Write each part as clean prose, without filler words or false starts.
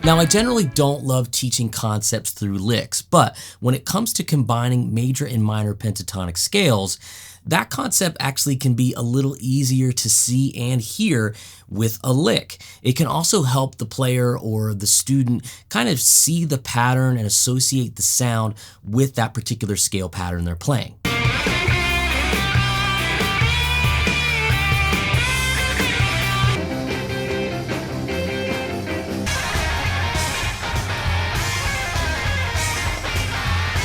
Now, I generally don't love teaching concepts through licks, but when it comes to combining major and minor pentatonic scales, that concept actually can be a little easier to see and hear with a lick. It can also help the player or the student kind of see the pattern and associate the sound with that particular scale pattern they're playing.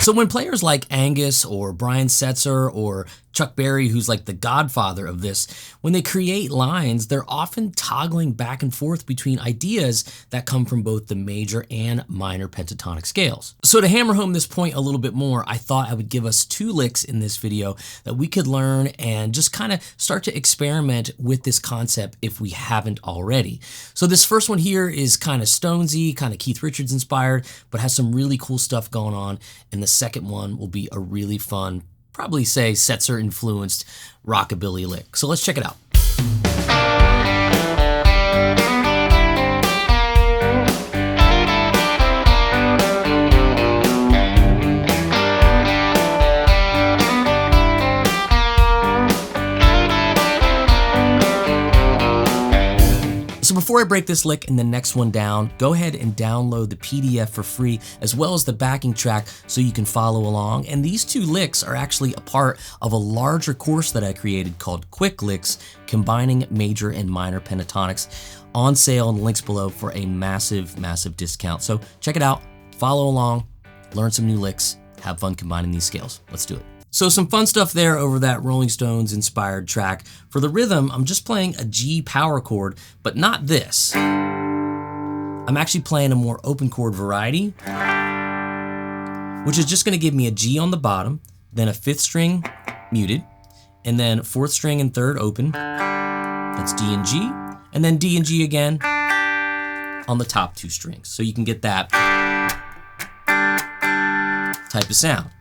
So when players like Angus or Brian Setzer or Chuck Berry, who's like the godfather of this, when they create lines, they're often toggling back and forth between ideas that come from both the major and minor pentatonic scales. So to hammer home this point a little bit more, I thought I would give us 2 licks in this video that we could learn and just kind of start to experiment with this concept if we haven't already. So this first one here is kind of Stonesy, kind of Keith Richards inspired, but has some really cool stuff going on. And the second one will be a really fun, probably say Setzer influenced rockabilly lick. So let's check it out. So before I break this lick and the next one down, go ahead and download the PDF for free as well as the backing track so you can follow along. And these 2 licks are actually a part of a larger course that I created called Quick Licks, Combining Major and Minor Pentatonics, on sale in the links below for a massive, massive discount. So check it out, follow along, learn some new licks, have fun combining these scales. Let's do it. So some fun stuff there over that Rolling Stones inspired track. For the rhythm, I'm just playing a G power chord, but not this. I'm actually playing a more open chord variety, which is just gonna give me a G on the bottom, then a 5th string muted, and then 4th string and 3rd open. That's D and G, and then D and G again on the top 2 strings. So you can get that type of sound.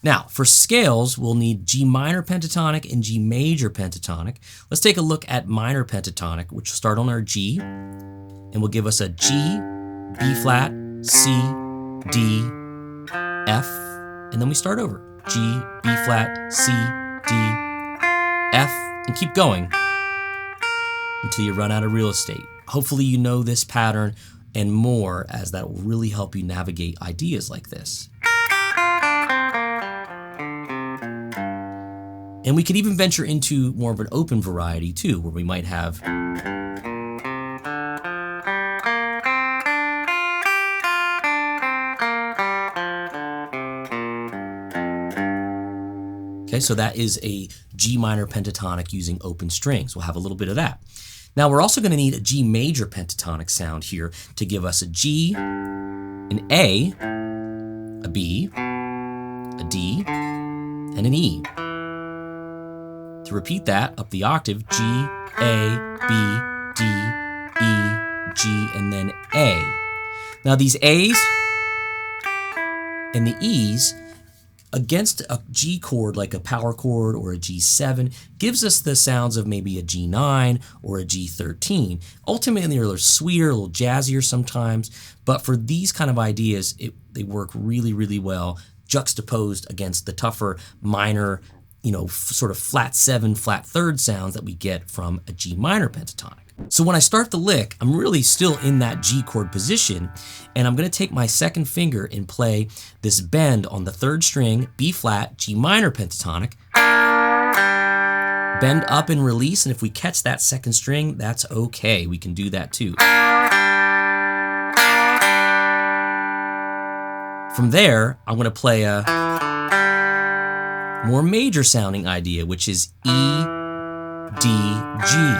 Now, for scales, we'll need G minor pentatonic and G major pentatonic. Let's take a look at minor pentatonic, which will start on our G, and will give us a G, B flat, C, D, F, and then we start over. G, B flat, C, D, F, and keep going until you run out of real estate. Hopefully you know this pattern and more, as that will really help you navigate ideas like this. And we could even venture into more of an open variety too, where we might have okay, so that is a G minor pentatonic using open strings. We'll have a little bit of that. Now we're also going to need a G major pentatonic sound here to give us a G, an A, a B, a D, and an E. To repeat that up the octave, G, A, B, D, E, G, and then A. Now these A's and the E's against a G chord like a power chord or a G7 gives us the sounds of maybe a G9 or a G13. Ultimately, they're sweeter, a little jazzier sometimes, but for these kind of ideas, they work really, really well juxtaposed against the tougher minor, sort of flat 7, flat 3rd sounds that we get from a G minor pentatonic. So when I start the lick, I'm really still in that G chord position, and I'm gonna take my 2nd finger and play this bend on the 3rd string, B flat, G minor pentatonic, bend up and release, and if we catch that 2nd string, that's okay, we can do that too. From there, I'm gonna play a more major sounding idea, which is E, D, G.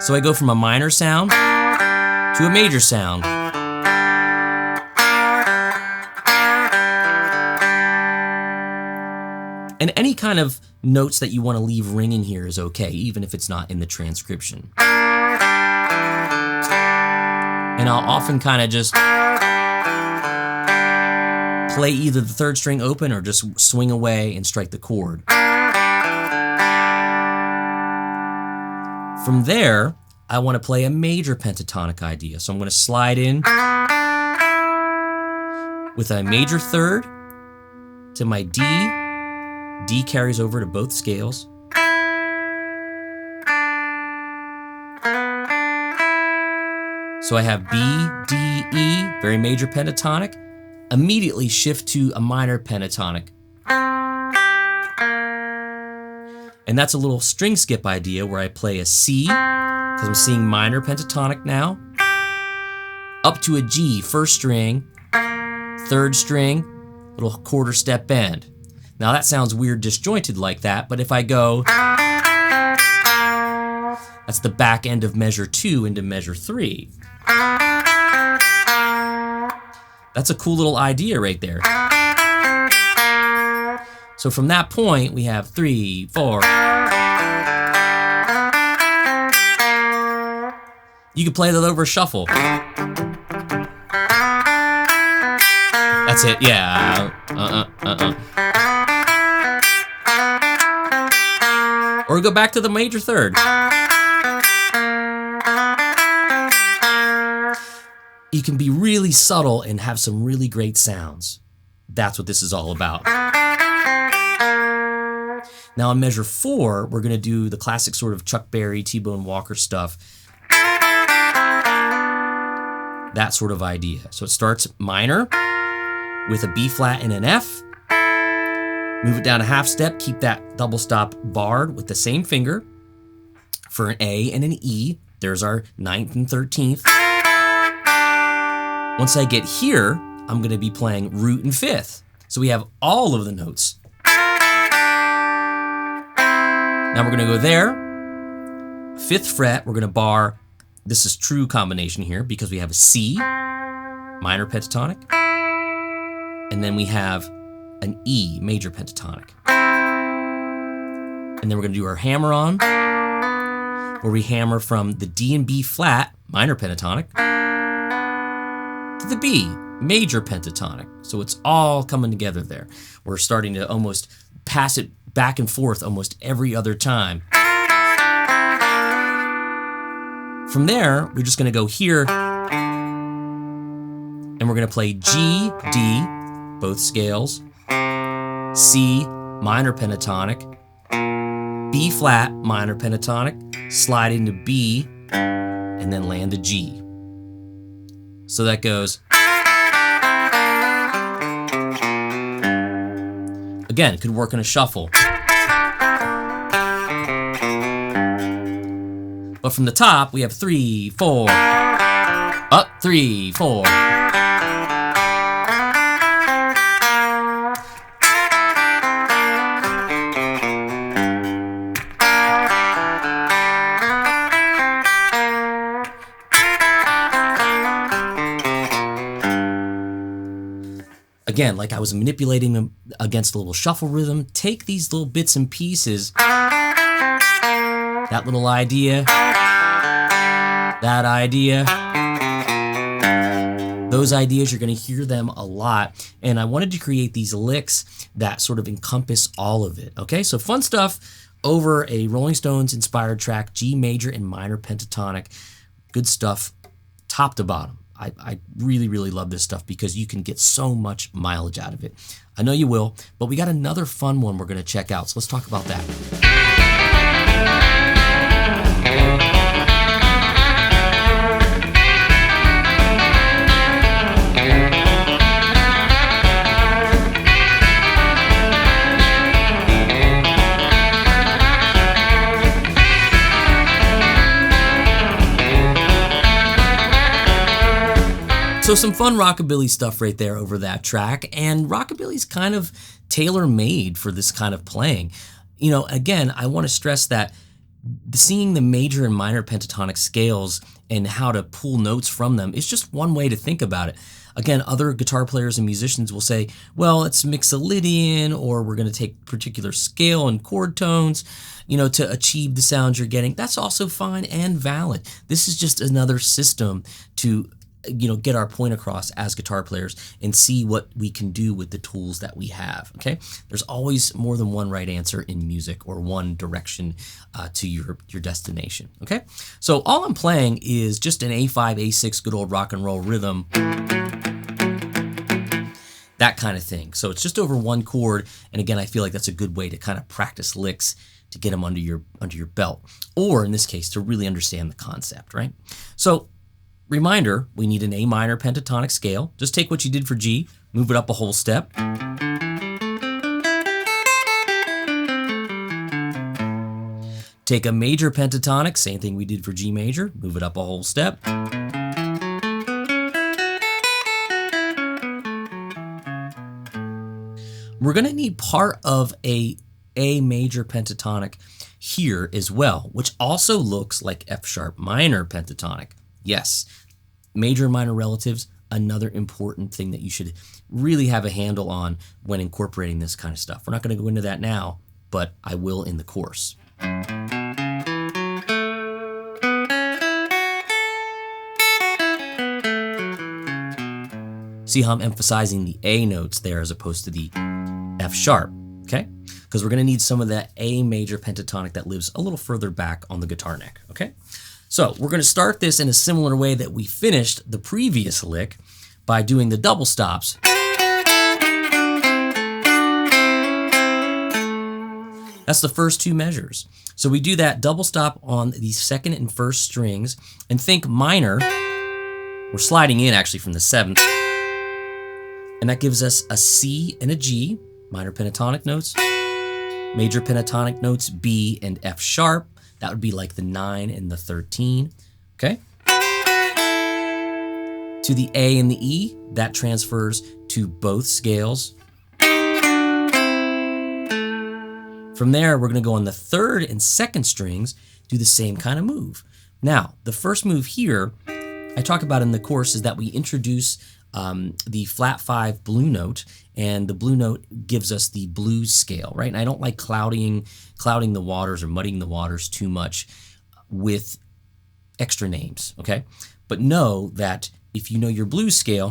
So I go from a minor sound to a major sound. And any kind of notes that you want to leave ringing here is okay, even if it's not in the transcription. And I'll often kind of just play either the 3rd string open or just swing away and strike the chord. From there, I want to play a major pentatonic idea. So I'm going to slide in with a major third to my D. D carries over to both scales. So I have B, D, E, very major pentatonic. Immediately shift to a minor pentatonic. And that's a little string skip idea where I play a C, because I'm seeing minor pentatonic now, up to a G, first string, third string, little quarter step bend. Now that sounds weird disjointed like that, but if I go, that's the back end of measure 2 into measure 3. That's a cool little idea right there. So from that point, we have 3, 4. You can play that over a shuffle. That's it, yeah. Or go back to the major third. You can be really subtle and have some really great sounds. That's what this is all about. Now in measure 4, we're gonna do the classic sort of Chuck Berry, T-Bone Walker stuff. That sort of idea. So it starts minor with a B flat and an F. Move it down a half step, keep that double stop barred with the same finger. For an A and an E, there's our 9th and 13th. Once I get here, I'm gonna be playing root and 5th. So we have all of the notes. Now we're gonna go there. 5th fret, we're gonna bar, this is true combination here because we have a C, minor pentatonic, and then we have an E, major pentatonic. And then we're gonna do our hammer on, where we hammer from the D and B flat, minor pentatonic, to the B, major pentatonic. So it's all coming together there. We're starting to almost pass it back and forth almost every other time. From there, we're just gonna go here, and we're gonna play G, D, both scales, C, minor pentatonic, B flat, minor pentatonic, slide into B, and then land a G. So that goes. Again, it could work in a shuffle. But from the top, we have 3, 4, up, 3, 4. Again, like I was manipulating them against a little shuffle rhythm, take these little bits and pieces, that little idea, that idea, those ideas, you're gonna hear them a lot. And I wanted to create these licks that sort of encompass all of it, okay? So fun stuff over a Rolling Stones inspired track, G major and minor pentatonic. Good stuff, top to bottom. I really, really love this stuff because you can get so much mileage out of it. I know you will, but we got another fun one we're gonna check out, so let's talk about that. So some fun rockabilly stuff right there over that track, and rockabilly's kind of tailor-made for this kind of playing. You know, again, I want to stress that seeing the major and minor pentatonic scales and how to pull notes from them is just one way to think about it. Again, other guitar players and musicians will say, well, it's Mixolydian, or we're going to take particular scale and chord tones, you know, to achieve the sounds you're getting. That's also fine and valid. This is just another system to, you know, get our point across as guitar players and see what we can do with the tools that we have, okay? There's always more than one right answer in music or one direction to your destination, okay? So all I'm playing is just an A5, A6 good old rock and roll rhythm. that kind of thing. So it's just over one chord, and again, I feel like that's a good way to kind of practice licks to get them under your belt, or in this case, to really understand the concept, right? So, reminder, we need an A minor pentatonic scale. Just take what you did for G, move it up a whole step. Take a major pentatonic, same thing we did for G major, move it up a whole step. We're gonna need part of a major pentatonic here as well, which also looks like F sharp minor pentatonic. Yes, major and minor relatives, another important thing that you should really have a handle on when incorporating this kind of stuff. We're not gonna go into that now, but I will in the course. See how I'm emphasizing the A notes there as opposed to the F sharp, okay? Because we're gonna need some of that A major pentatonic that lives a little further back on the guitar neck, okay? So we're gonna start this in a similar way that we finished the previous lick by doing the double stops. That's the first two measures. So we do that double stop on the second and first strings, and think minor. We're sliding in actually from the seventh. And that gives us a C and a G, minor pentatonic notes, major pentatonic notes, B and F sharp. That would be like the 9 and the 13, okay? To the A and the E, that transfers to both scales. From there, we're gonna go on the third and second strings, do the same kind of move. Now, the first move here, I talk about in the course, is that we introduce the flat 5 blue note, and the blue note gives us the blues scale, right? And I don't like clouding the waters or muddying the waters too much with extra names, okay? But know that if you know your blues scale,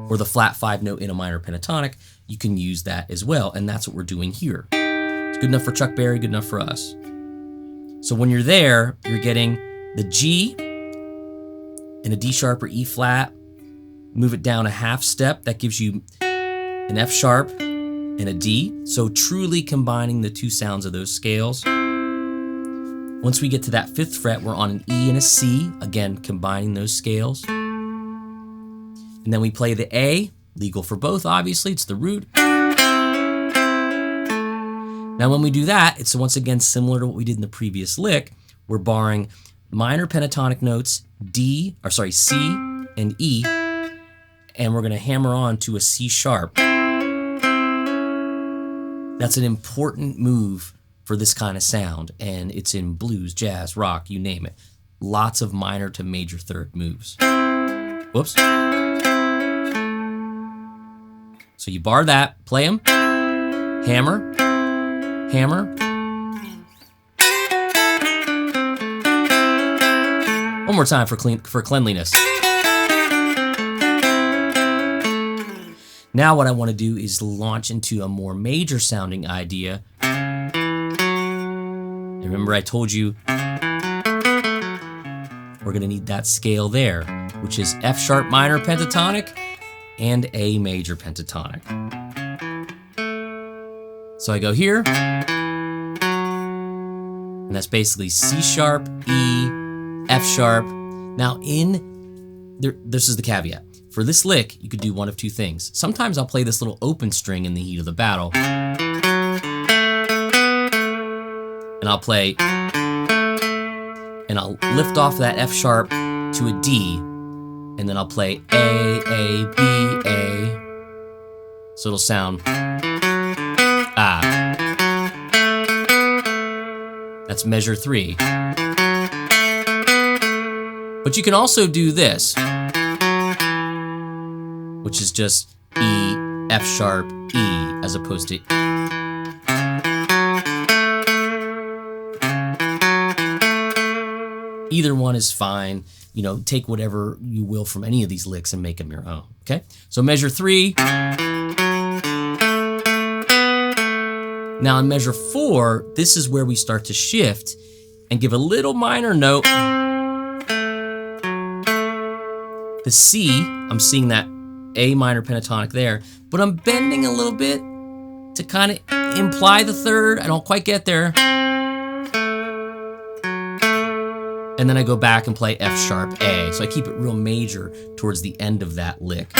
or the flat 5 note in a minor pentatonic, you can use that as well, and that's what we're doing here. It's good enough for Chuck Berry, good enough for us. So when you're there, you're getting the G, and a D sharp or E flat, move it down a half step, that gives you an F sharp and a D, so truly combining the two sounds of those scales. Once we get to that 5th fret, we're on an E and a C, again combining those scales. And then we play the A, legal for both obviously, it's the root. Now when we do that, it's once again similar to what we did in the previous lick. We're barring minor pentatonic notes, C and E, and we're gonna hammer on to a C sharp. That's an important move for this kind of sound, and it's in blues, jazz, rock, you name it. Lots of minor to major third moves. Whoops. So you bar that, play them, hammer, hammer. One more time for cleanliness. Now what I want to do is launch into a more major sounding idea. And remember I told you we're going to need that scale there, which is F sharp minor pentatonic and A major pentatonic. So I go here, and that's basically C sharp, E, F sharp. Now this is the caveat. For this lick, you could do one of two things. Sometimes I'll play this little open string in the heat of the battle. And I'll play, and I'll lift off that F sharp to a D, and then I'll play A, B, A. So it'll sound, that's measure 3. But you can also do this, which is just E, F sharp, E, as opposed to either one is fine. You know, take whatever you will from any of these licks and make them your own, okay? So measure 3. Now in measure 4, this is where we start to shift and give a little minor note. The C, I'm seeing that A minor pentatonic there, but I'm bending a little bit to kind of imply the third. I don't quite get there. And then I go back and play F sharp A. So I keep it real major towards the end of that lick.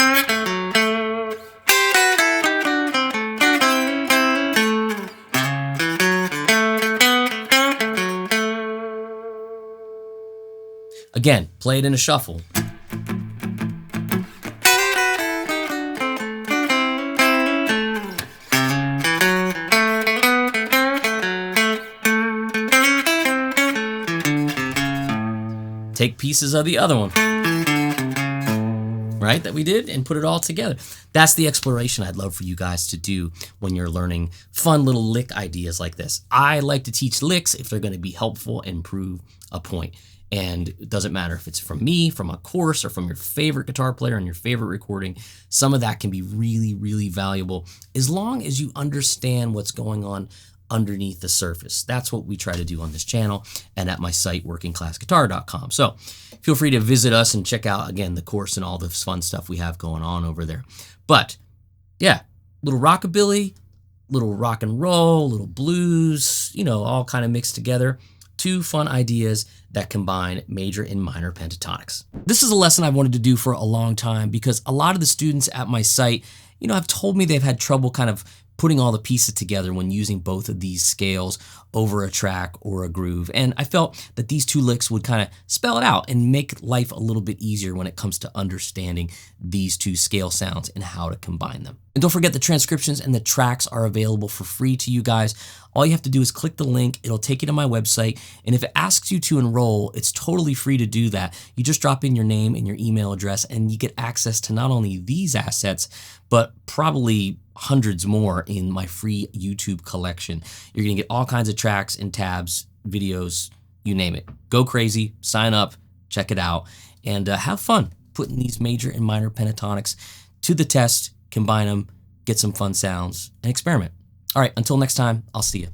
Again, play it in a shuffle. Take pieces of the other one, right, that we did, and put it all together. That's the exploration I'd love for you guys to do when you're learning fun little lick ideas like this. I like to teach licks if they're going to be helpful and prove a point. And it doesn't matter if it's from me, from a course, or from your favorite guitar player and your favorite recording. Some of that can be really, really valuable as long as you understand what's going on underneath the surface. That's what we try to do on this channel and at my site, workingclassguitar.com. So feel free to visit us and check out, again, the course and all this fun stuff we have going on over there. But yeah, little rockabilly, little rock and roll, little blues, you know, all kind of mixed together. Two fun ideas that combine major and minor pentatonics. This is a lesson I've wanted to do for a long time because a lot of the students at my site, you know, have told me they've had trouble kind of putting all the pieces together when using both of these scales over a track or a groove. And I felt that these two licks would kind of spell it out and make life a little bit easier when it comes to understanding these two scale sounds and how to combine them. And don't forget, the transcriptions and the tracks are available for free to you guys. All you have to do is click the link. It'll take you to my website. And if it asks you to enroll, it's totally free to do that. You just drop in your name and your email address and you get access to not only these assets, but probably hundreds more in my free YouTube collection. You're gonna get all kinds of tracks and tabs, videos, you name it. Go crazy, sign up, check it out, and have fun putting these major and minor pentatonics to the test, combine them, get some fun sounds, and experiment. All right, until next time, I'll see you.